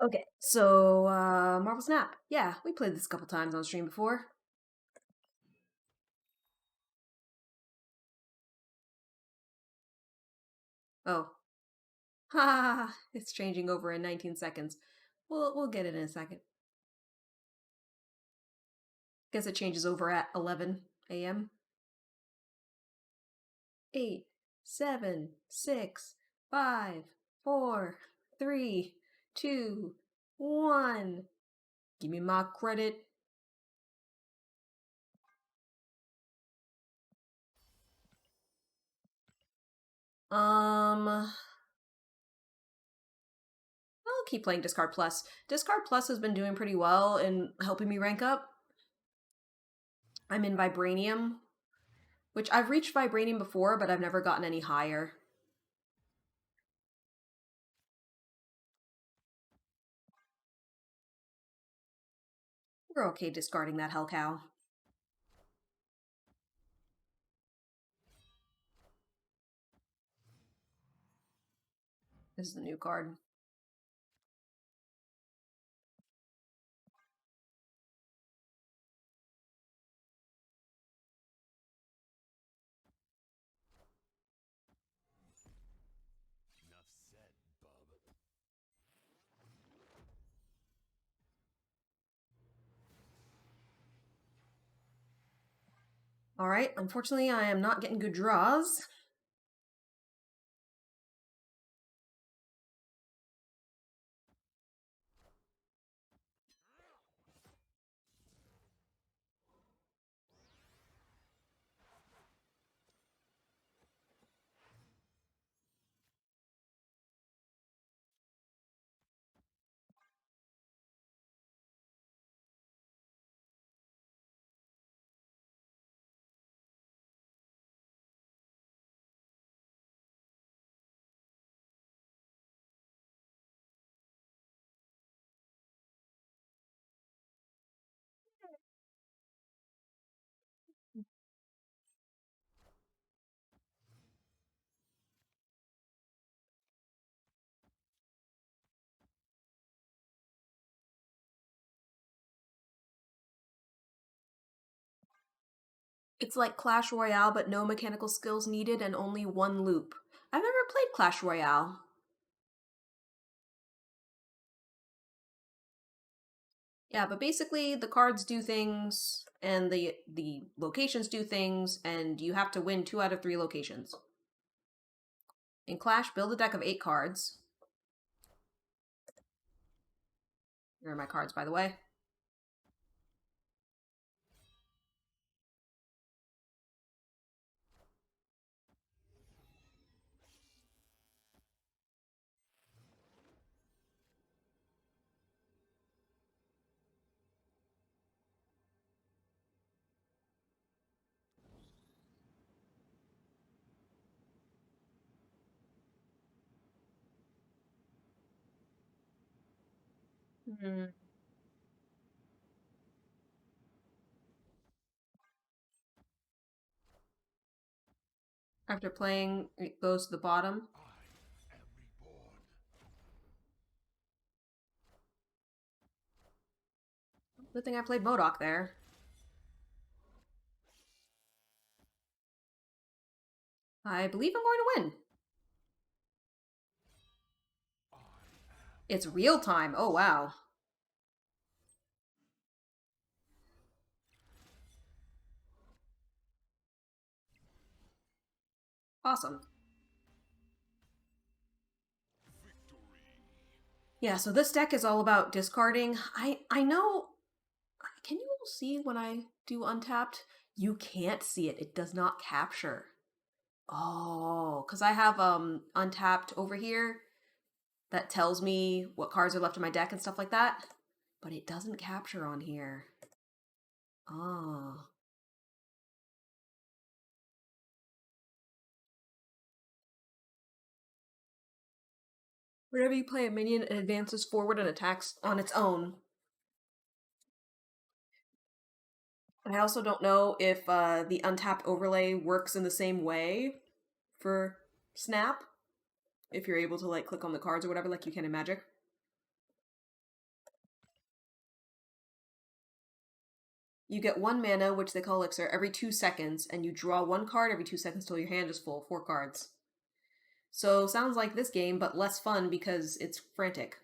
Okay, so Marvel Snap. Yeah, we played this a couple times on stream before. Oh. Ha! It's changing over in 19 seconds. We'll get it in a second. Guess it changes over at 11 a.m. 8, 7, 6, 5, 4, 3, 2, 1. Give me my credit. I'll keep playing Discard Plus. Discard Plus has been doing pretty well in helping me rank up. I'm in Vibranium, which I've reached Vibranium before, but I've never gotten any higher. We're okay discarding that Hell Cow. This is the new card. Alright, unfortunately I am not getting good draws. It's like Clash Royale, but no mechanical skills needed and only one loop. I've never played Clash Royale. Yeah, but basically the cards do things and the locations do things, and you have to win 2 out of 3 locations. In Clash, build a deck of 8 cards. Here are my cards, by the way. Hmm. After playing, it goes to the bottom. Good thing I played Modok there. I believe I'm going to win. It's real time. Oh, wow. Awesome. Yeah, so this deck is all about discarding. I know... Can you all see when I do Untapped? You can't see it. It does not capture. Oh, because I have Untapped over here that tells me what cards are left in my deck and stuff like that, but it doesn't capture on here. Oh. Whenever you play a minion, it advances forward and attacks on its own. I also don't know if the untapped overlay works in the same way for Snap. If you're able to like click on the cards or whatever, like you can in Magic. You get 1 mana, which they call elixir, every 2 seconds, and you draw 1 card every 2 seconds till your hand is full. 4 cards. So sounds like this game, but less fun because it's frantic.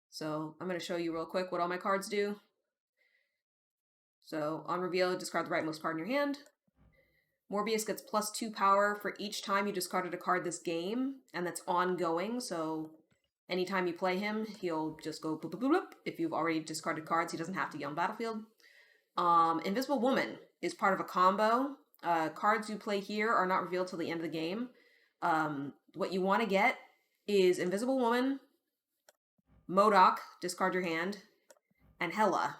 So I'm going to show you real quick what all my cards do. So on reveal, discard the rightmost card in your hand. Morbius gets +2 power for each time you discarded a card this game, and that's ongoing, so anytime you play him, he'll just go boop boop boop boop. If you've already discarded cards, he doesn't have to yell on battlefield. Invisible Woman is part of a combo. Cards you play here are not revealed till the end of the game. What you want to get is Invisible Woman, MODOK, discard your hand, and Hela.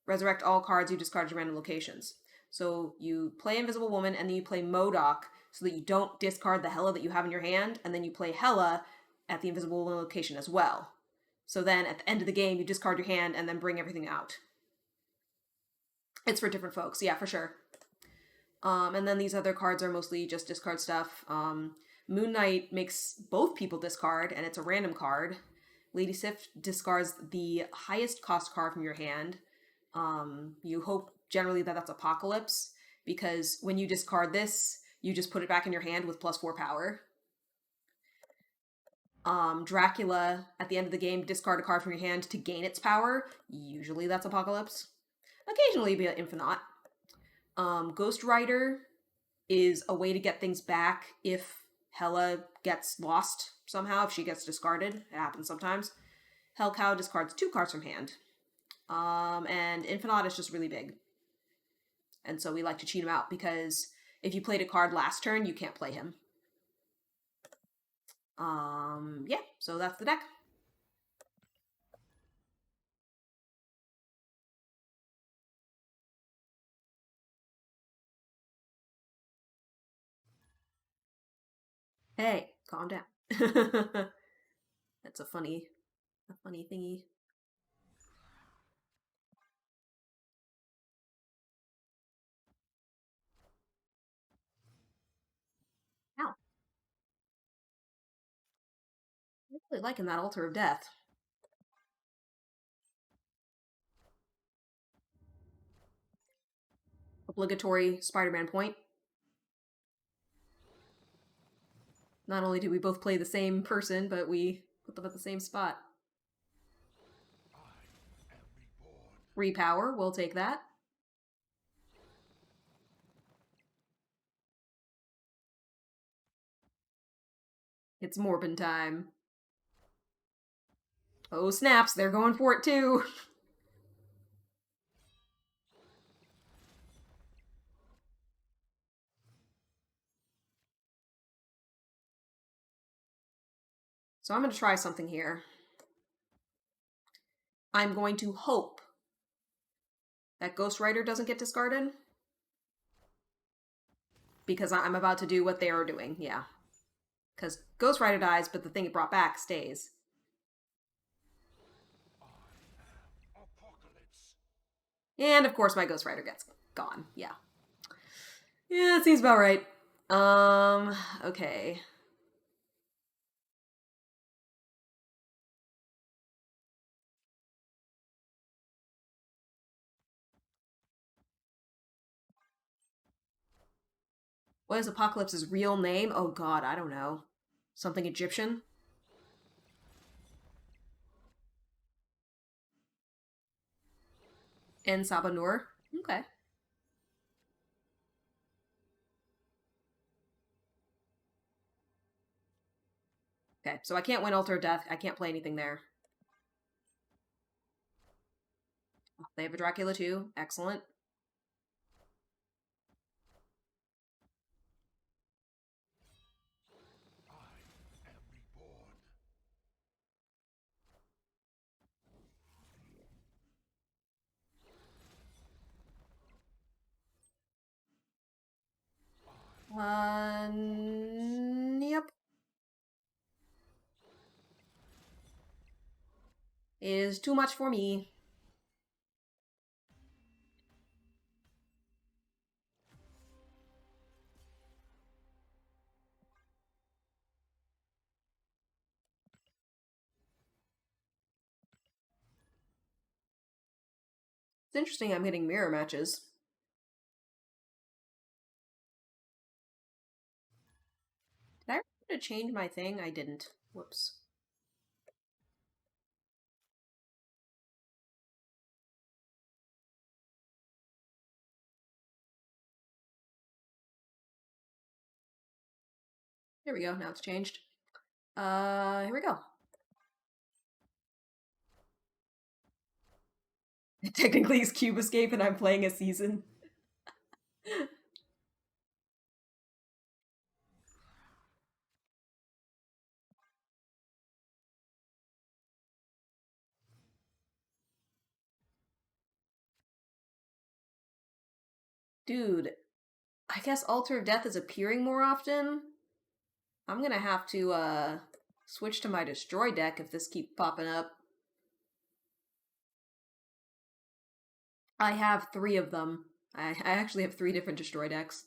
Resurrect all cards you discarded to random locations. So you play Invisible Woman, and then you play MODOK so that you don't discard the Hela that you have in your hand, and then you play Hela at the Invisible Woman location as well. So then at the end of the game, you discard your hand and then bring everything out. It's for different folks, yeah, for sure. And then these other cards are mostly just discard stuff. Moon Knight makes both people discard, and it's a random card. Lady Sif discards the highest cost card from your hand. You hope generally that that's Apocalypse, because when you discard this, you just put it back in your hand with +4 power. Dracula, at the end of the game, discard a card from your hand to gain its power. Usually that's Apocalypse. Occasionally be an Infinite. Ghost Rider is a way to get things back if Hela gets lost somehow, if she gets discarded. It happens sometimes. Hellcow discards 2 cards from hand. And Infinite is just really big. And so we like to cheat him out, because if you played a card last turn, you can't play him. Yeah, so that's the deck. Hey, calm down. That's a funny thingy. Ow. I'm really liking that Altar of Death. Obligatory Spider-Man point. Not only do we both play the same person, but we put them at the same spot. Repower, we'll take that. It's Morbin time. Oh snaps, they're going for it too. So I'm going to try something here. I'm going to hope that Ghost Rider doesn't get discarded, because I'm about to do what they are doing, yeah. Because Ghost Rider dies, but the thing it brought back stays. And of course my Ghost Rider gets gone, yeah. Yeah, it seems about right. Okay. What is Apocalypse's real name? Oh god, I don't know. Something Egyptian? En Sabanur? Okay. Okay, so I can't win Altar of Death. I can't play anything there. They have a Dracula too. Excellent. Yep. Is too much for me. It's interesting I'm getting mirror matches. Did I remember to change my thing? I didn't. Whoops. There we go, now it's changed. Here we go. Technically it's Cube Escape and I'm playing a season. Dude, I guess Altar of Death is appearing more often. I'm gonna have to, switch to my Destroy deck if this keeps popping up. I have 3 of them. I actually have 3 different Destroy decks.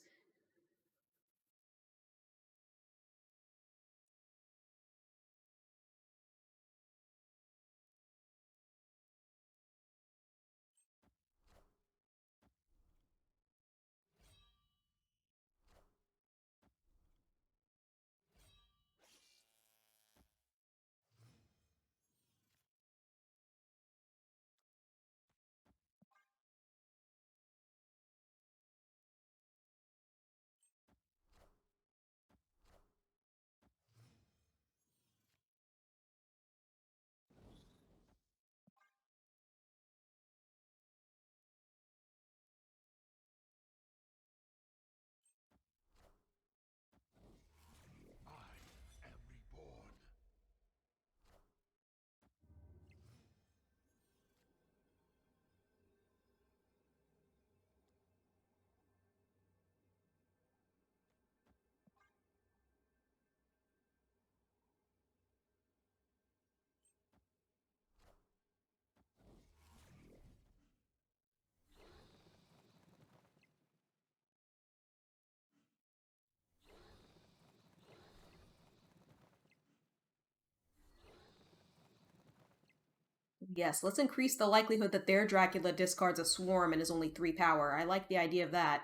Yes, let's increase the likelihood that their Dracula discards a swarm and is only 3 power. I like the idea of that.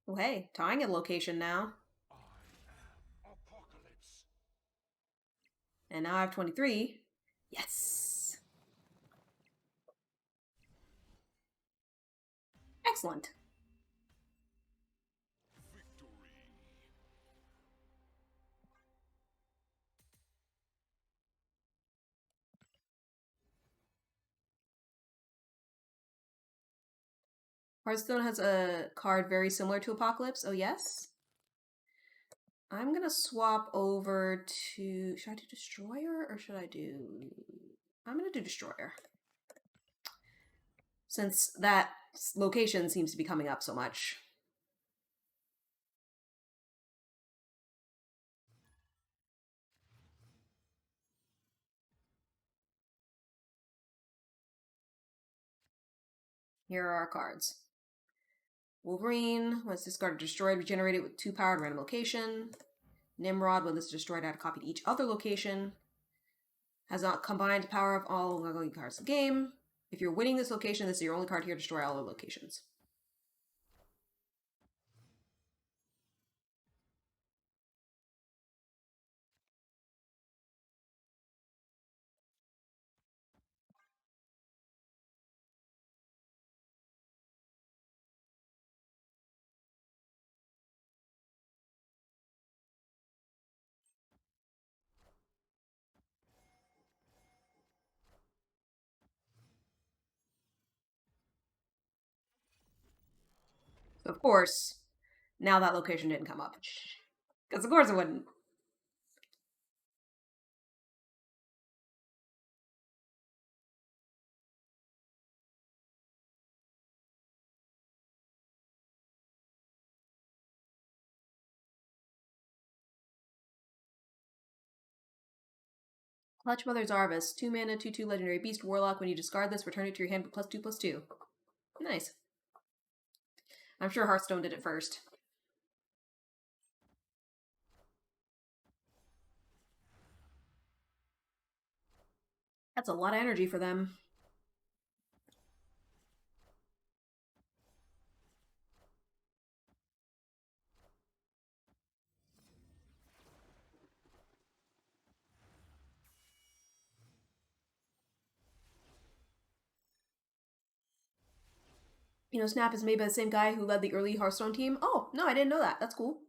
Oh hey, tying a location now. And now I have 23. Yes! Excellent. Hearthstone has a card very similar to Apocalypse. Oh yes? I'm gonna swap over to... Should I do Destroyer or should I do... I'm gonna do Destroyer. Since that location seems to be coming up so much. Here are our cards. Wolverine, when it's discarded or destroyed, regenerate it with 2 power at random location. Nimrod, when this is destroyed, add a copy to each other location. Has not combined power of all ongoing cards in the game. If you're winning this location, this is your only card here. Destroy all other locations. So of course, now that location didn't come up. Because of course it wouldn't. Clutch Mother's Arvis. 2 mana, 2/2 legendary beast, warlock. When you discard this, return it to your hand with +2/+2. Nice. I'm sure Hearthstone did it first. That's a lot of energy for them. You know, Snap is made by the same guy who led the early Hearthstone team. Oh, no, I didn't know that. That's cool.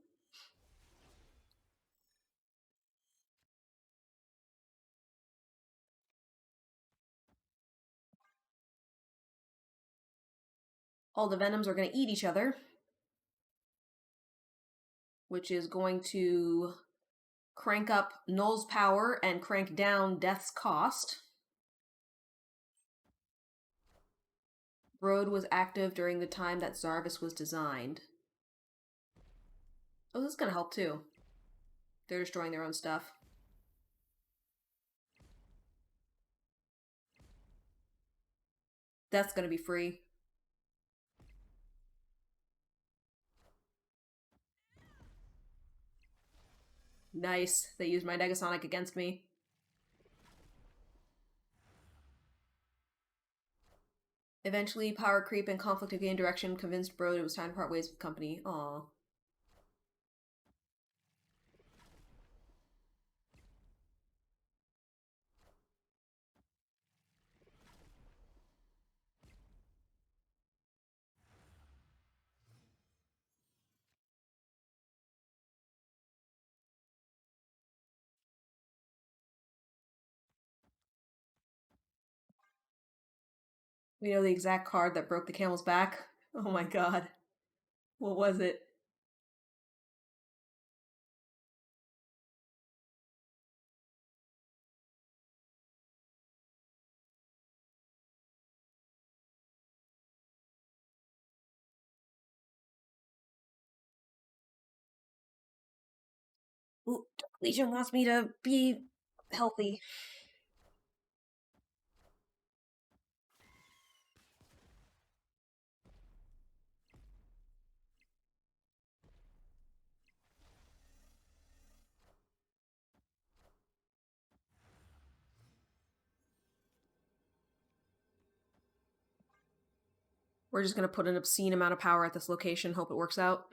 All the Venoms are going to eat each other, which is going to crank up Null's power and crank down Death's cost. Brood was active during the time that Zarvis was designed. Oh, this is going to help too. They're destroying their own stuff. That's going to be free. Nice. They used my Negasonic against me. Eventually, power creep and conflict of gain direction convinced Brood it was time to part ways with the company. Aww. We know the exact card that broke the camel's back. Oh my god. What was it? Ooh, Legion wants me to be healthy. We're just gonna put an obscene amount of power at this location, hope it works out.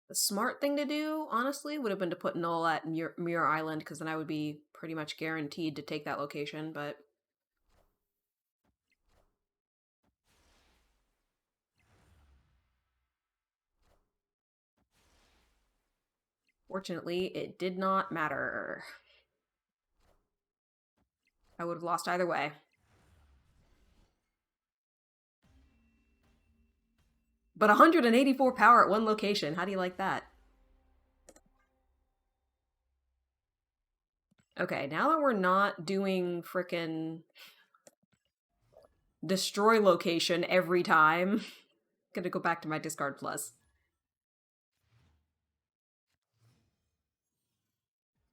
The smart thing to do, honestly, would have been to put Null at Mirror Island, because then I would be pretty much guaranteed to take that location, but... Fortunately, it did not matter. I would have lost either way. But 184 power at one location, how do you like that? Okay, now that we're not doing frickin' destroy location every time, gonna go back to my discard plus.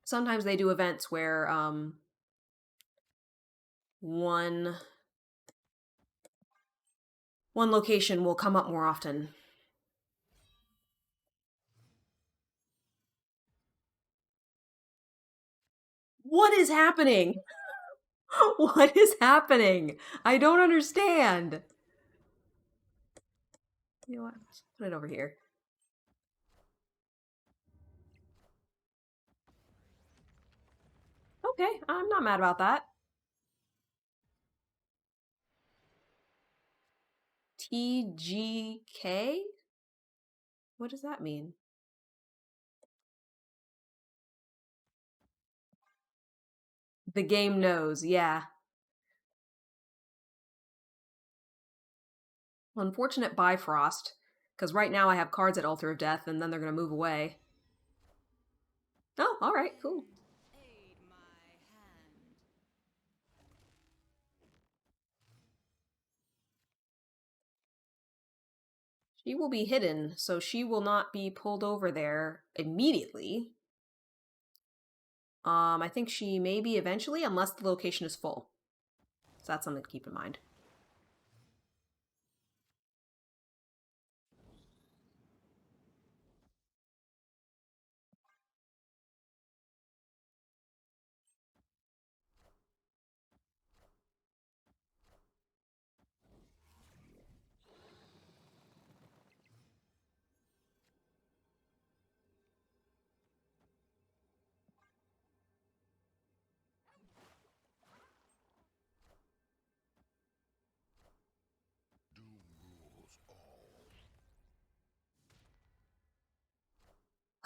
Sometimes they do events where one location will come up more often. What is happening? What is happening? I don't understand. You know what? Let's put it over here. Okay, I'm not mad about that. TGK? What does that mean? The game knows, yeah. Unfortunate Bifrost, because right now I have cards at Altar of Death, and then they're going to move away. Oh, alright, cool. She will be hidden, so she will not be pulled over there immediately. I think she may be eventually, unless the location is full. So that's something to keep in mind.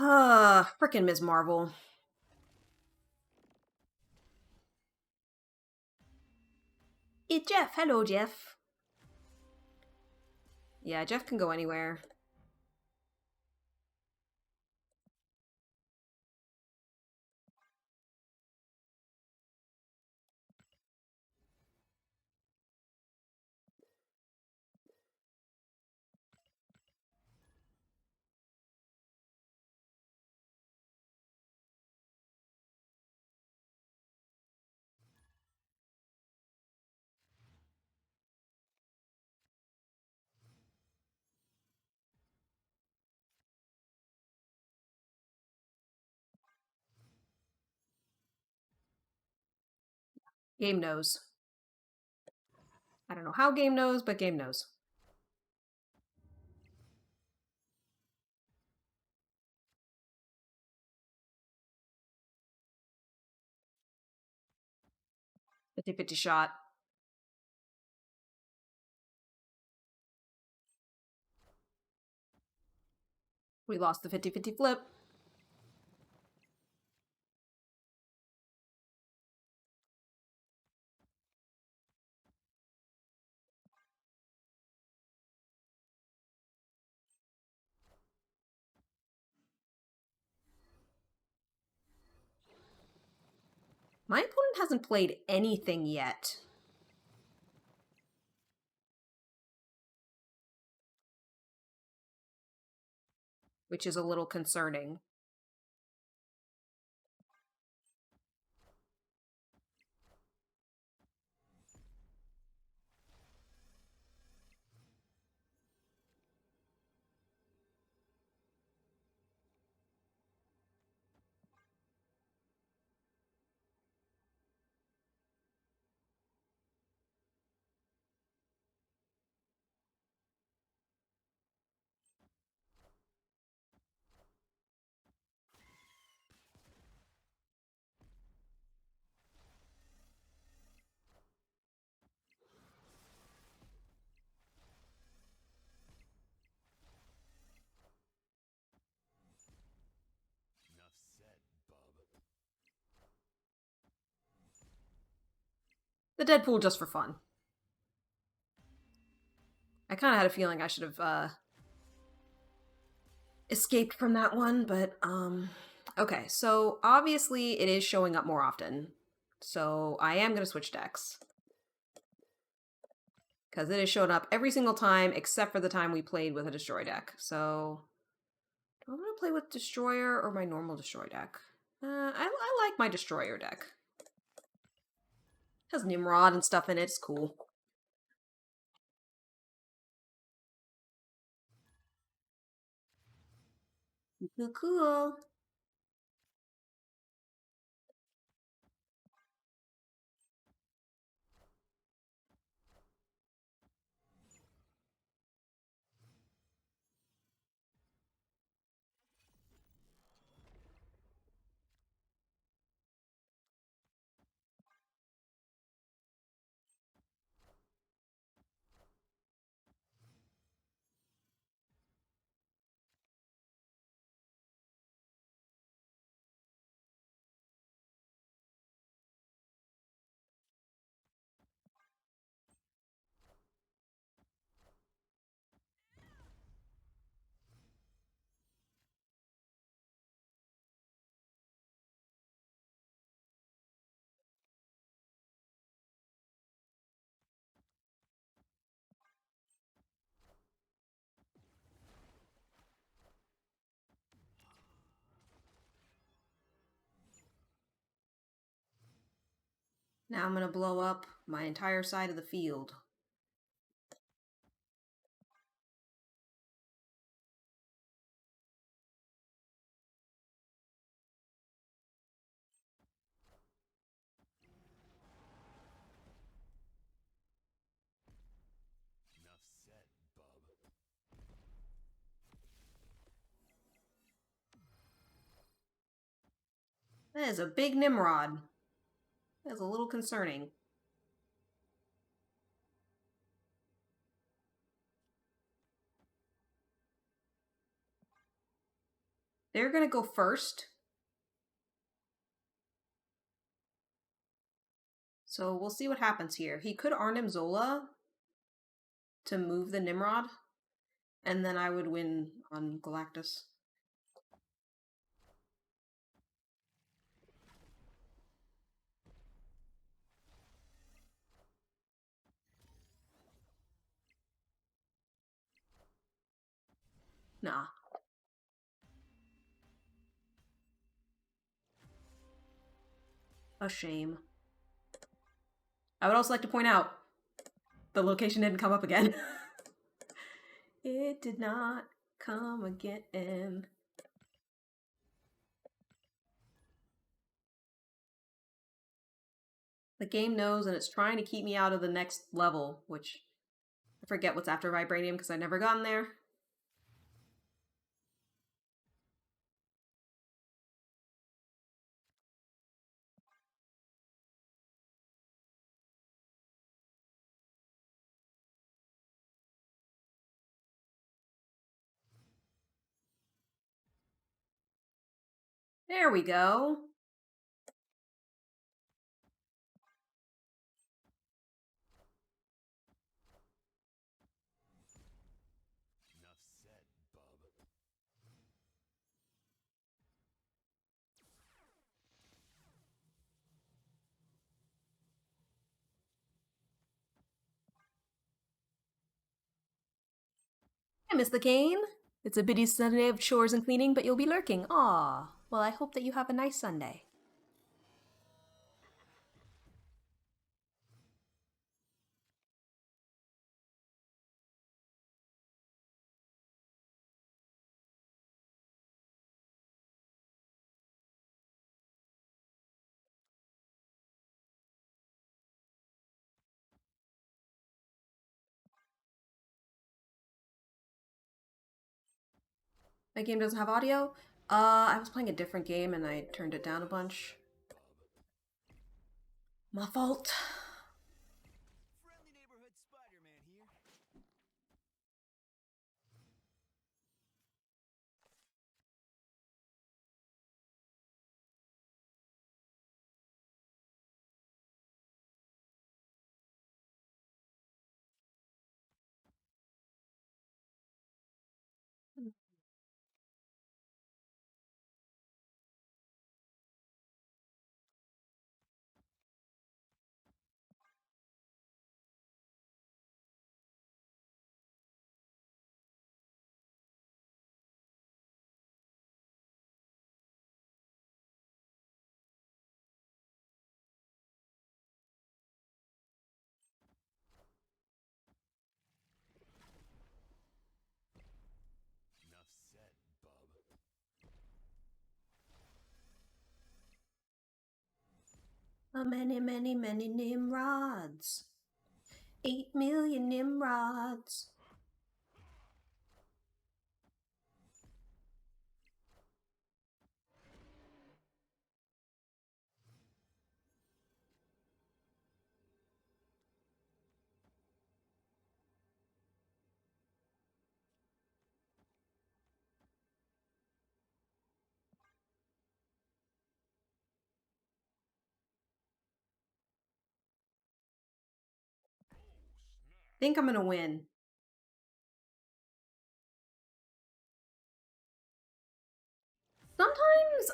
Frickin' Ms. Marvel. It's Jeff. Hello, Jeff. Yeah, Jeff can go anywhere. Game knows. I don't know how Game knows, but Game knows. Fifty-fifty shot. We lost the 50-50 flip. My opponent hasn't played anything yet. Which is a little concerning. The Deadpool just for fun. I kind of had a feeling I should have escaped from that one, but okay, so obviously it is showing up more often. So I am going to switch decks. Because it has shown up every single time except for the time we played with a Destroy deck. So do I want to play with Destroyer or my normal Destroy deck? I like my Destroyer deck. It has Nimrod and stuff in it. It's cool. Cool. Now I'm going to blow up my entire side of the field. That is a big Nimrod. That's a little concerning. They're gonna go first. So we'll see what happens here. He could Arnim Zola to move the Nimrod, and then I would win on Galactus. Nah. A shame. I would also like to point out the location didn't come up again. It did not come again. The game knows and it's trying to keep me out of the next level, which I forget what's after Vibranium because I've never gotten there. There we go. Hi, Miss the Cane. It's a busy Sunday of chores and cleaning, but you'll be lurking. Aw. Well, I hope that you have a nice Sunday. My game doesn't have audio? I was playing a different game and I turned it down a bunch. My fault. Friendly neighborhood Spider-Man here. Enough said, bub. A many, many, many Nimrods. 8 million Nimrods. Think I'm gonna win. Sometimes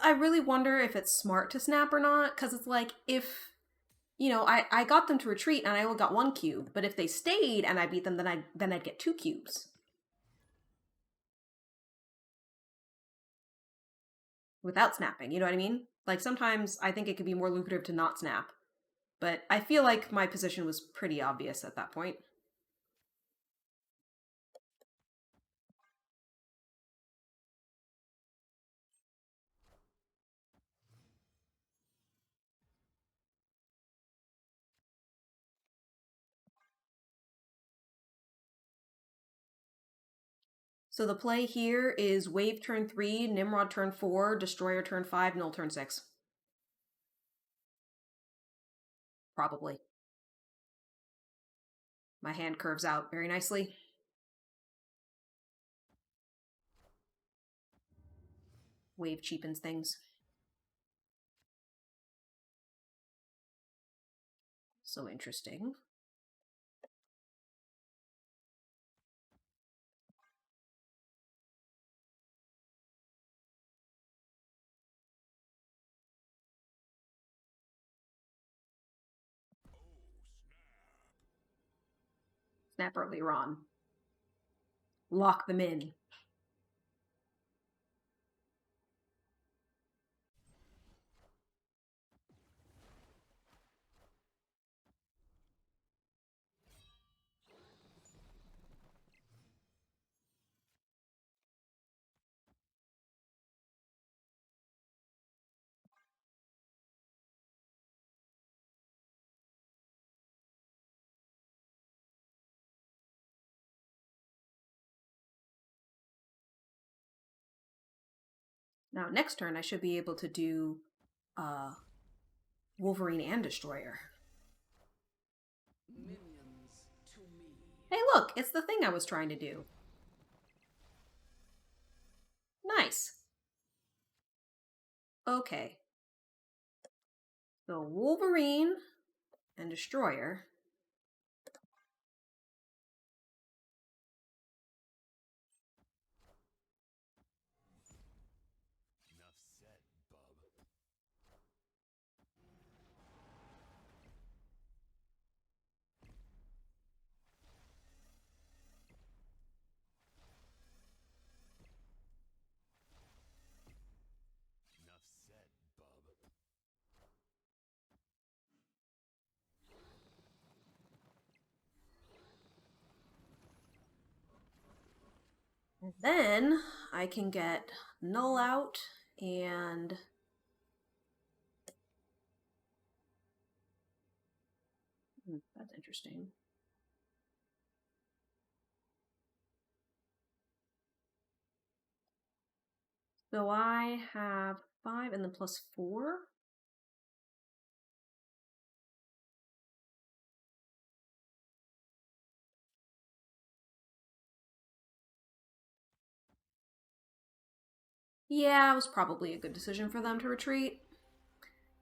I really wonder if it's smart to snap or not, because it's like if I got them to retreat and I only got 1 cube, but if they stayed and I beat them, then I'd get 2 cubes without snapping. You know what I mean? Like sometimes I think it could be more lucrative to not snap, but I feel like my position was pretty obvious at that point. So the play here is Wave turn 3, Nimrod turn 4, Destroyer turn 5, Null turn 6. Probably. My hand curves out very nicely. Wave cheapens things. So interesting. Snap earlier on. Lock them in. Now, next turn, I should be able to do Wolverine and Destroyer. Minions to me. Hey, look, it's the thing I was trying to do. Nice. Okay. So Wolverine and Destroyer. Enough said, bub. Enough said, bub. And then I can get Null out and that's interesting. So I have 5 and then plus 4. Yeah, it was probably a good decision for them to retreat.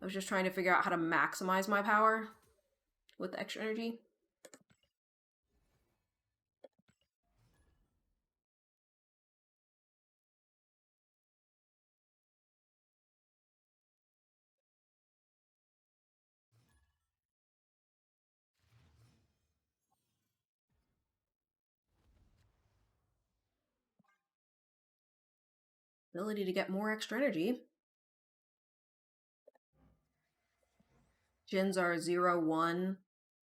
I was just trying to figure out how to maximize my power with the extra energy. Ability to get more extra energy. Gens are 0/1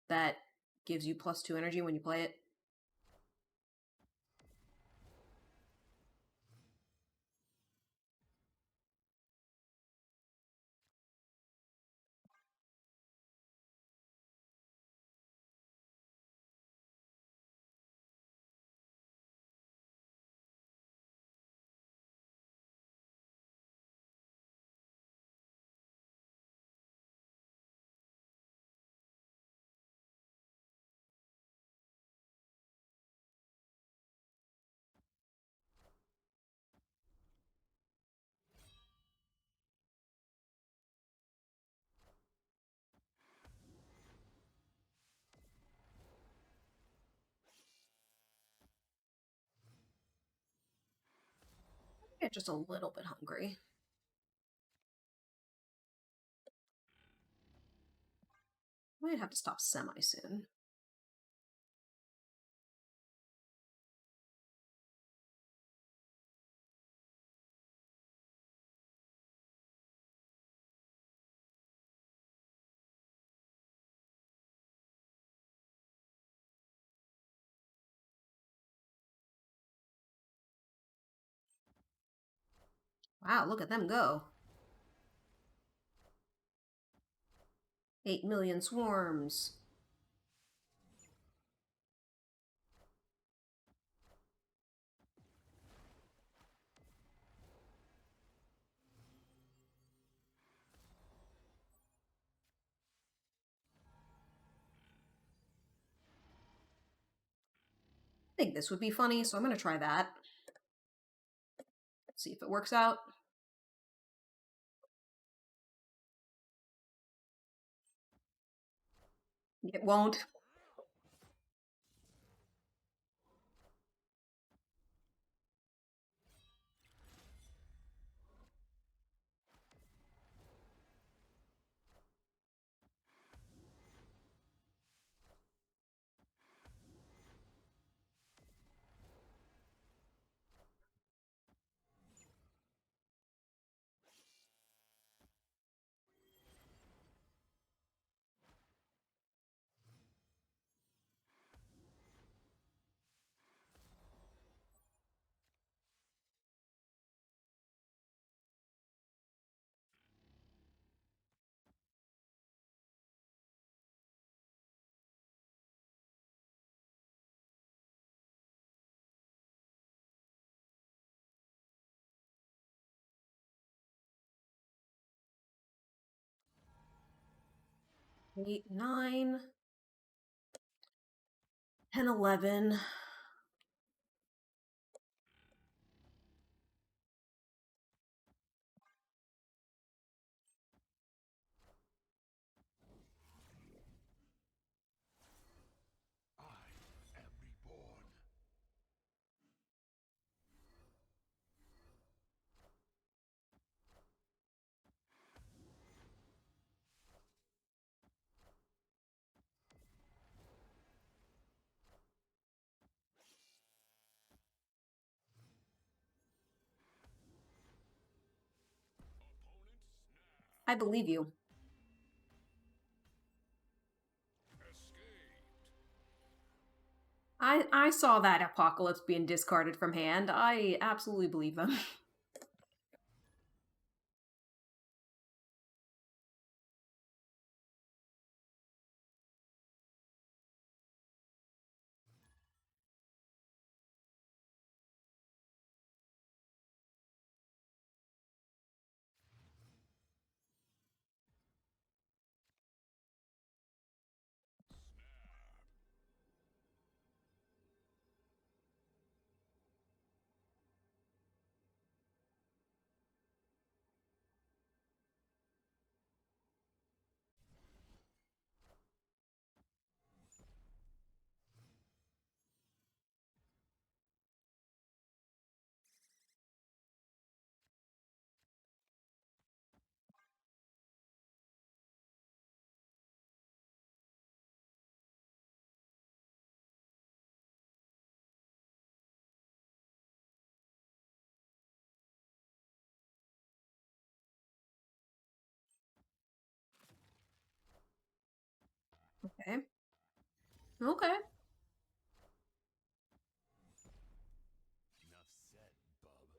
that gives you +2 energy when you play it. I get just a little bit hungry. Might have to stop semi soon. Wow, look at them go. 8 million swarms. I think this would be funny, so I'm going to try that. See if it works out. It won't. Eight, 9, 10, 11. I am reborn. I believe you. I saw that Apocalypse being discarded from hand. I absolutely believe them. Okay. Okay. Enough said, bub.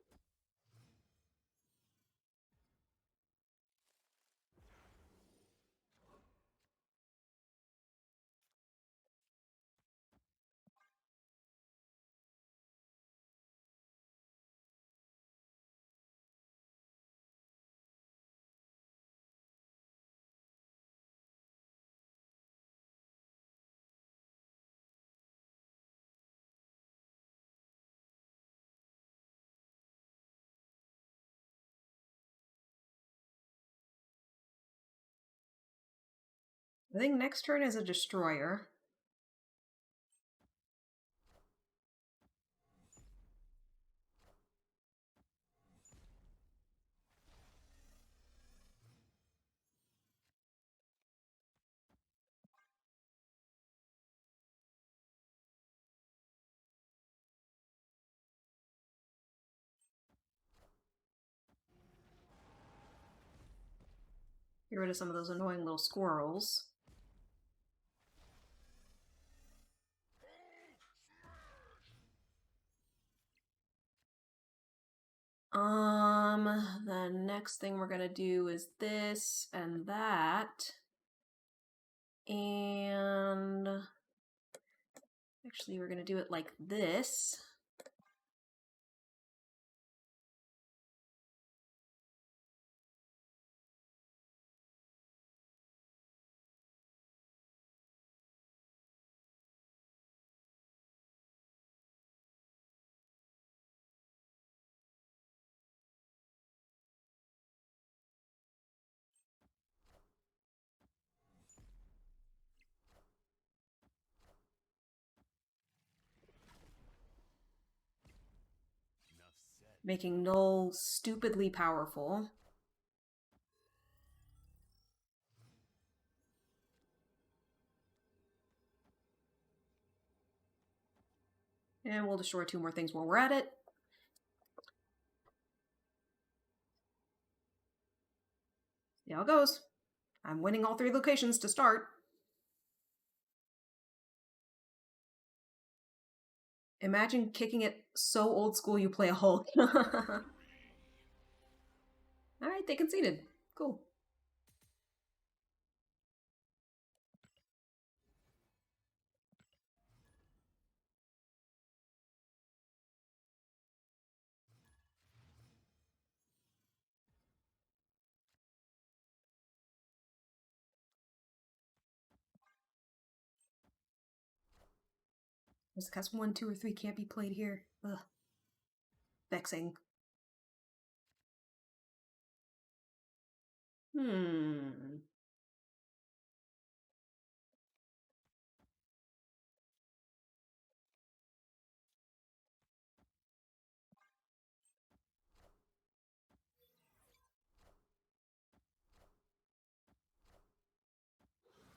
I think next turn is a destroyer. Get rid of some of those annoying little squirrels. The next thing we're gonna do is this and that. And actually we're gonna do it like this. Making Null stupidly powerful. And we'll destroy 2 more things while we're at it. See how it goes. I'm winning all 3 locations to start. Imagine kicking it so old school you play a Hulk. Alright, they conceded. Cool. Just because 1, 2, or 3 can't be played here. Ugh. Vexing. Hmm.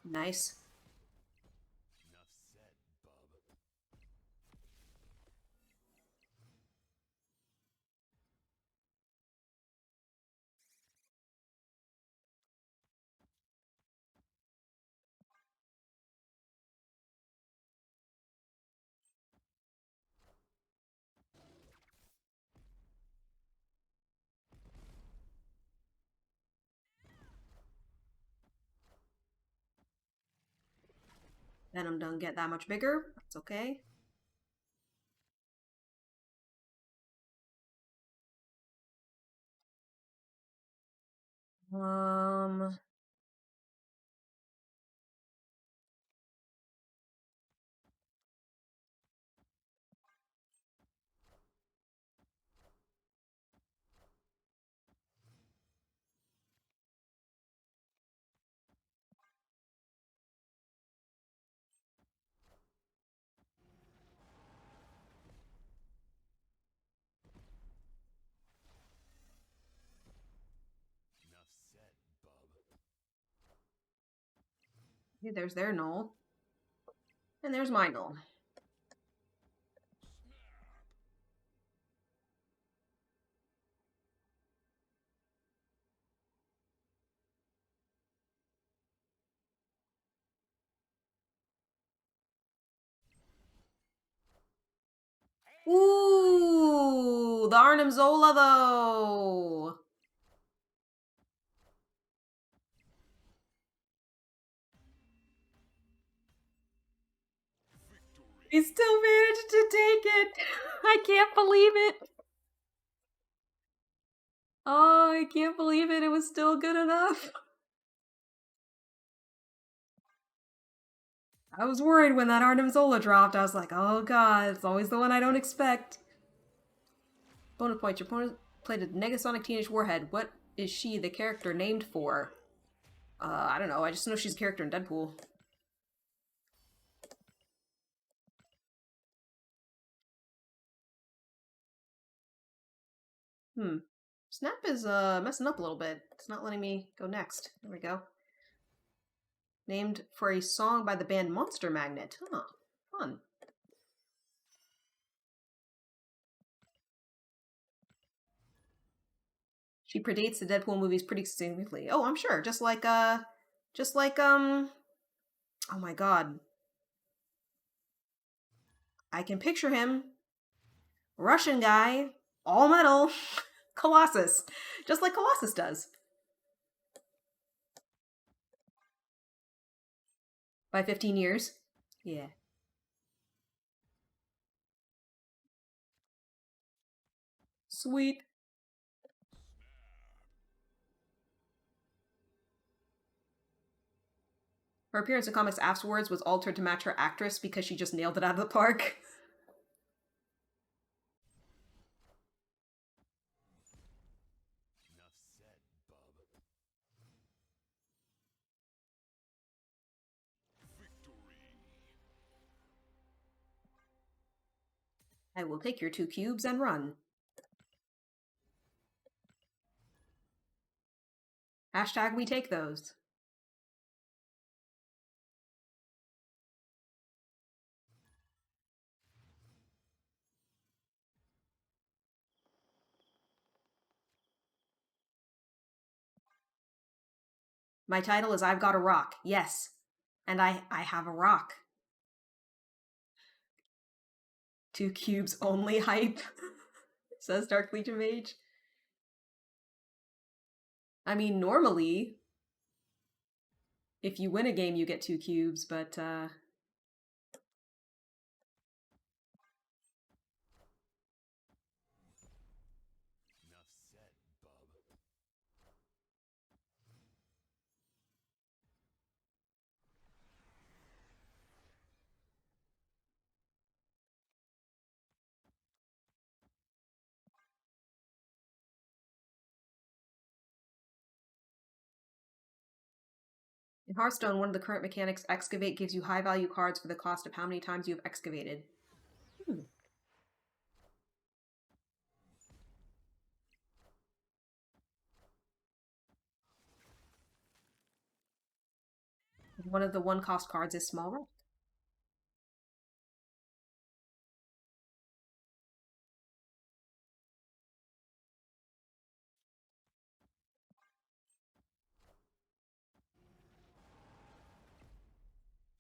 Nice. Enough said, bub. Venom don't get that much bigger. That's okay. Um, Enough said, bub. okay, there's their null. And there's my null. Ooh, the Arnim Zola though. He still managed to take it. I can't believe it. Oh, I can't believe it. It was still good enough. I was worried when that Arnim Zola dropped. I was like, oh god, it's always the one I don't expect. Bonus points. Your opponent played a Negasonic Teenage Warhead. What is she, the character, named for? I don't know. I just know she's a character in Deadpool. Snap is messing up a little bit. It's not letting me go next. There we go. Named for a song by the band Monster Magnet. Huh. Fun. She predates the Deadpool movies pretty significantly. Oh, I'm sure. Oh my god. I can picture him. Russian guy, all metal, Colossus. Just like Colossus does. By 15 years. Yeah. Sweet. Her appearance in comics afterwards was altered to match her actress because she just nailed it out of the park. Enough said, bub. Victory. I will take your 2 cubes and run. Hashtag we take those. My title is I've Got a Rock. Yes. And I have a rock. 2 cubes only hype, says Dark Legion Mage. I mean, normally, if you win a game, you get 2 cubes, but, Enough said, bub. in Hearthstone, one of the current mechanics, Excavate, gives you high value cards for the cost of how many times you have excavated. One of the 1-cost cards is Small Rock.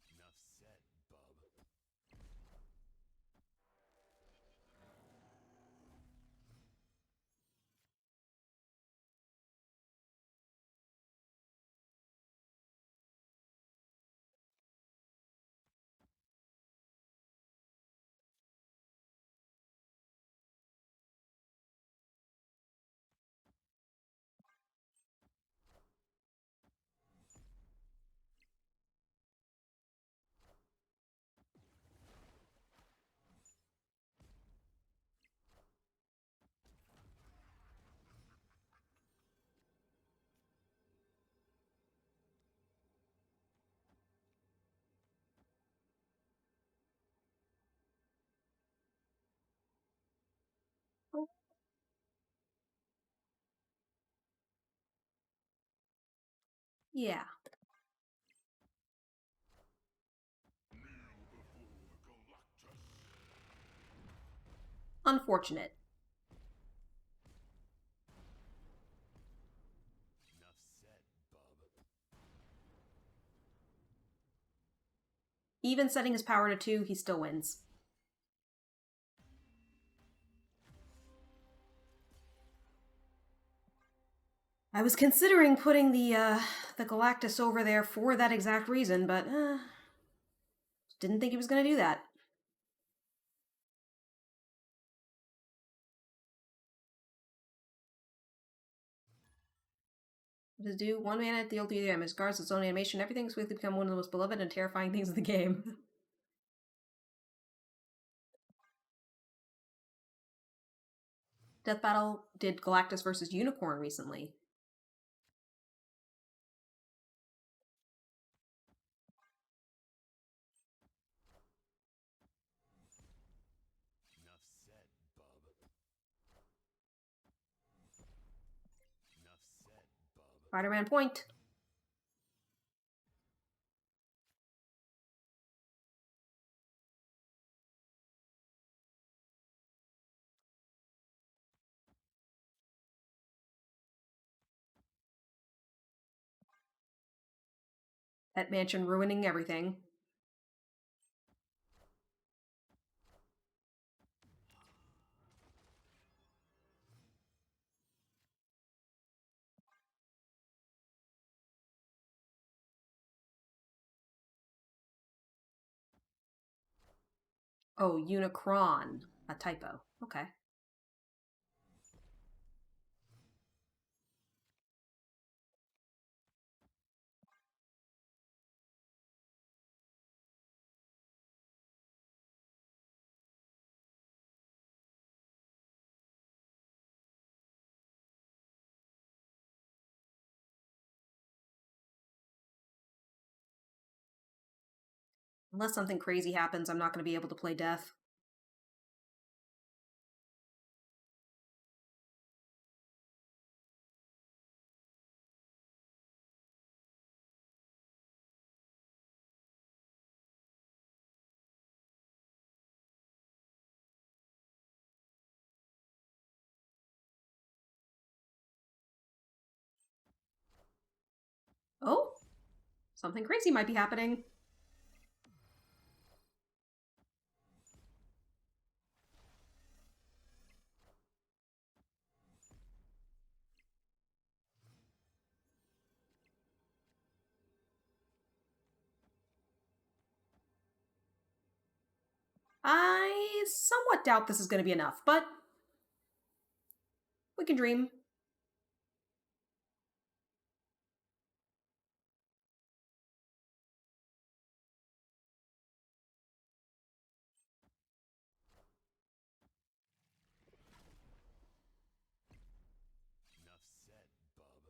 Enough said, bub. Yeah. Unfortunate. Enough said, bub. Even setting his power to 2, he still wins. I was considering putting the Galactus over there for that exact reason, but didn't think he was going to do that. What does it do? 1 mana, deal 3 damage. Guards its own animation. Everything's quickly become one of the most beloved and terrifying things in the game. Death Battle did Galactus versus Unicorn recently. Enough said, bub. Enough said, bub. Spider-Man point. Pet Mansion ruining everything. Oh, Unicron. A typo. Okay. Unless something crazy happens, I'm not going to be able to play Death. Oh, something crazy might be happening. I somewhat doubt this is going to be enough, but we can dream. Enough said, bub.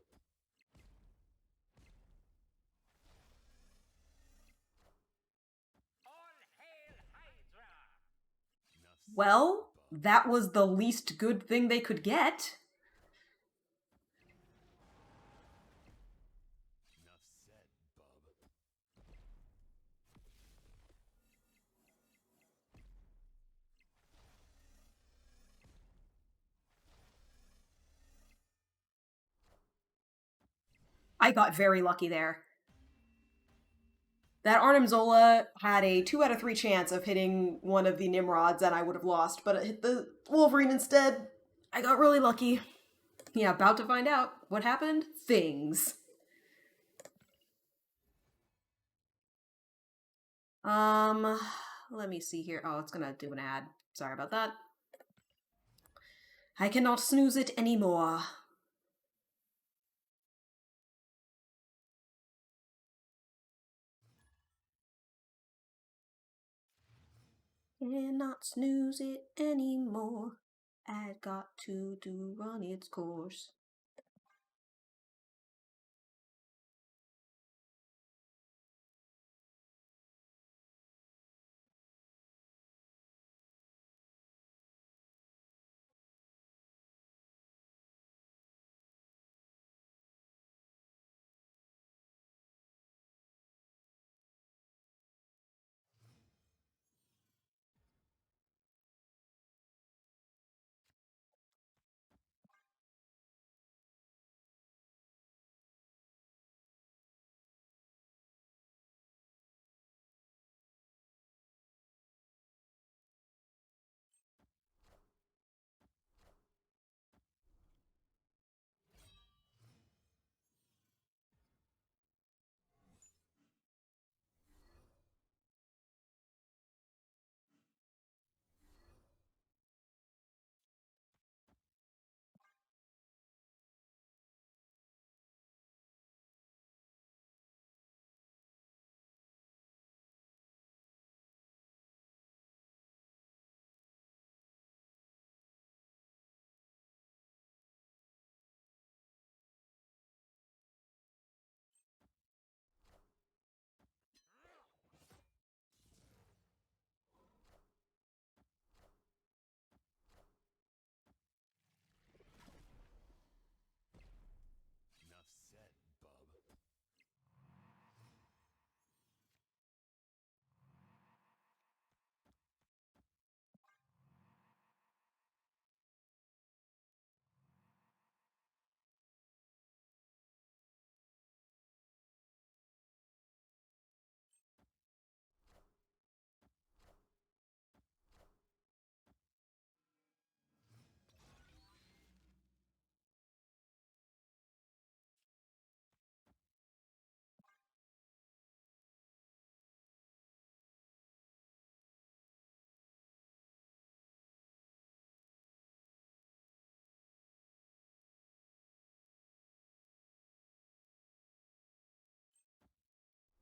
Enough said, Well, bub. that was the least good thing they could get. Enough said, bub. I got very lucky there. That Arnim Zola had a 2 out of 3 chance of hitting one of the Nimrods and I would have lost, but it hit the Wolverine instead. I got really lucky. Yeah, about to find out what happened. Things. Um, let me see here. Oh, it's gonna do an ad. Sorry about that. I cannot snooze it anymore. Cannot snooze it anymore. I got to do run its course. Enough said, bub.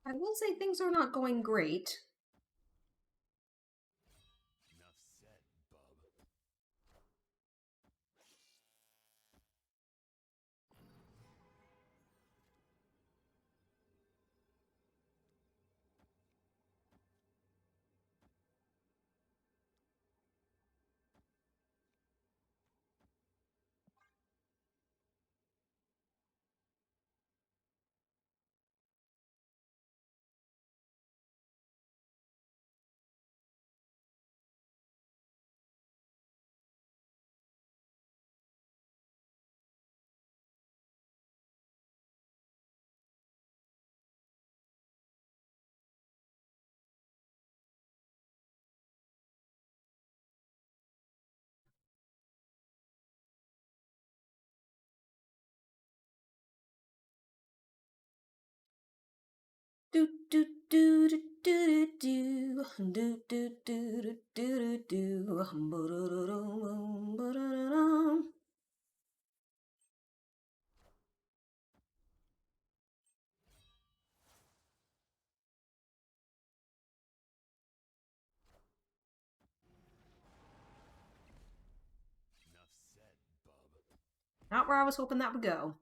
I will say things are not going great. Enough said, bub. Do do do do do do do do do do do do. Enough said, bub. Not where I was hoping that would go.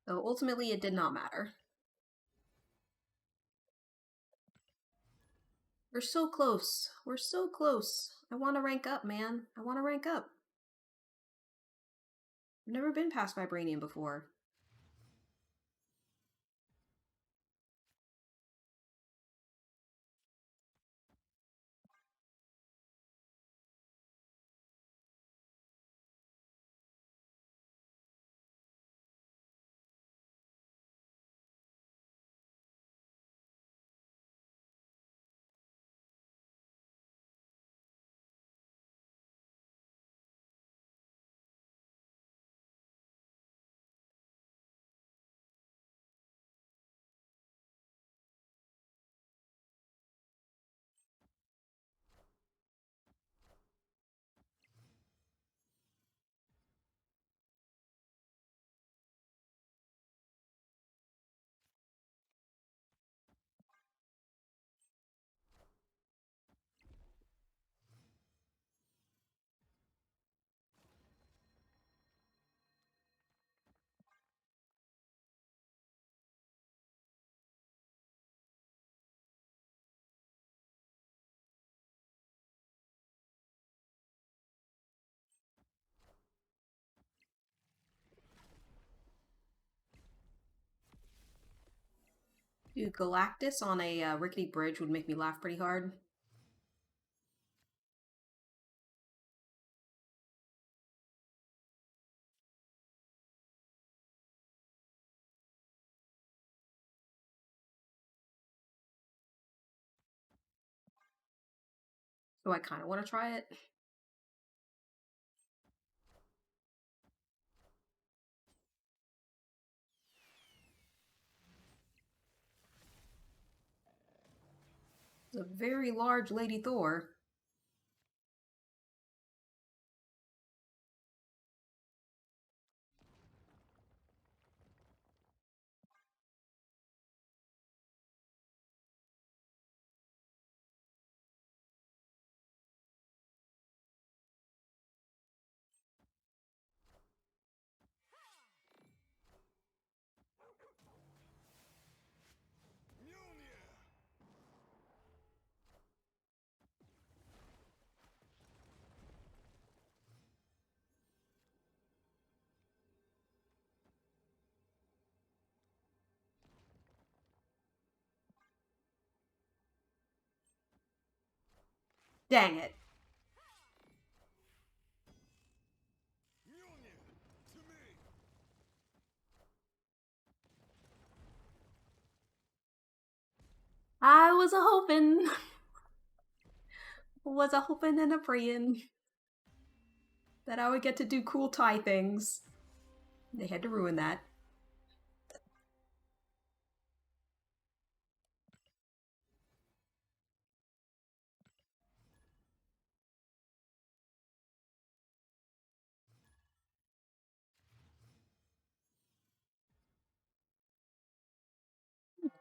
So ultimately, it did not matter. We're so close. We're so close. I want to rank up, man. I want to rank up. I've never been past Vibranium before. Dude, Galactus on a rickety bridge would make me laugh pretty hard. So I kind of want to try it. It's a very large Lady Thor. Mjolnir! Dang it. Mjolnir! To me! I was a hoping. Was a hoping and a praying that I would get to do cool tie things. They had to ruin that.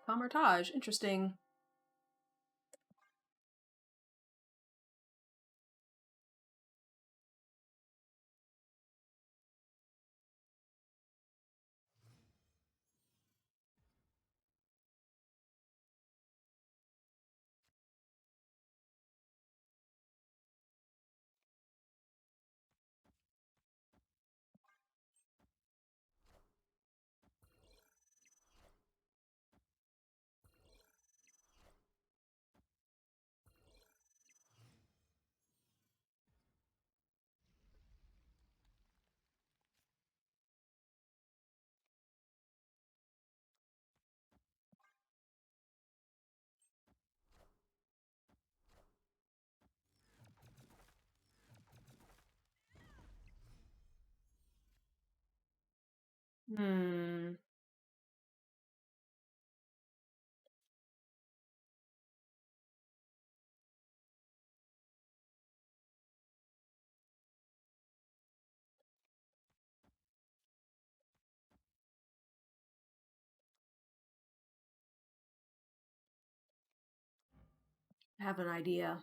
Pomertage, interesting. Hmm. I have an idea.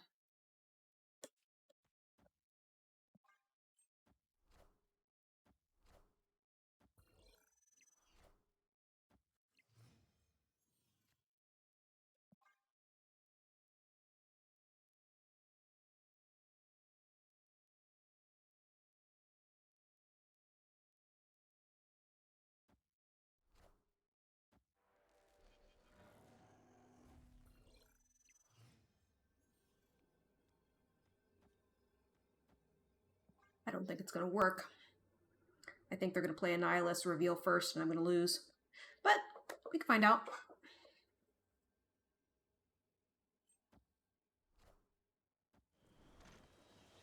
I don't think it's gonna work. I think they're gonna play a Nihilist reveal first, and I'm gonna lose. But we can find out.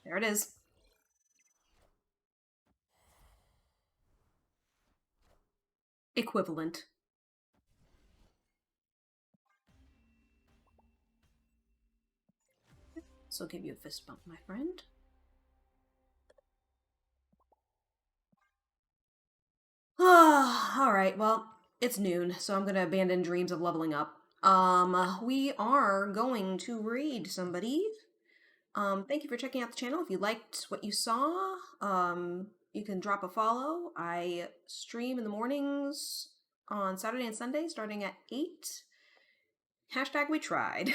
There it is. Equivalent. So I'll give you a fist bump, my friend. Alright, well, it's noon, so I'm gonna abandon dreams of leveling up. We are going to raid somebody. Thank you for checking out the channel. If you liked what you saw, you can drop a follow. I stream in the mornings on Saturday and Sunday starting at 8. Hashtag we tried.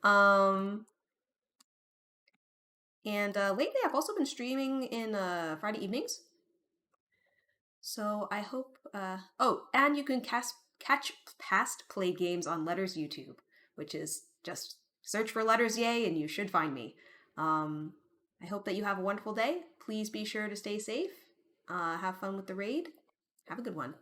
um, and lately I've also been streaming in Friday evenings. So I hope. Oh, and you can catch past play games on Letters YouTube, which is just search for Letters Yay and you should find me. I hope that you have a wonderful day. Please be sure to stay safe. Have fun with the raid. Have a good one.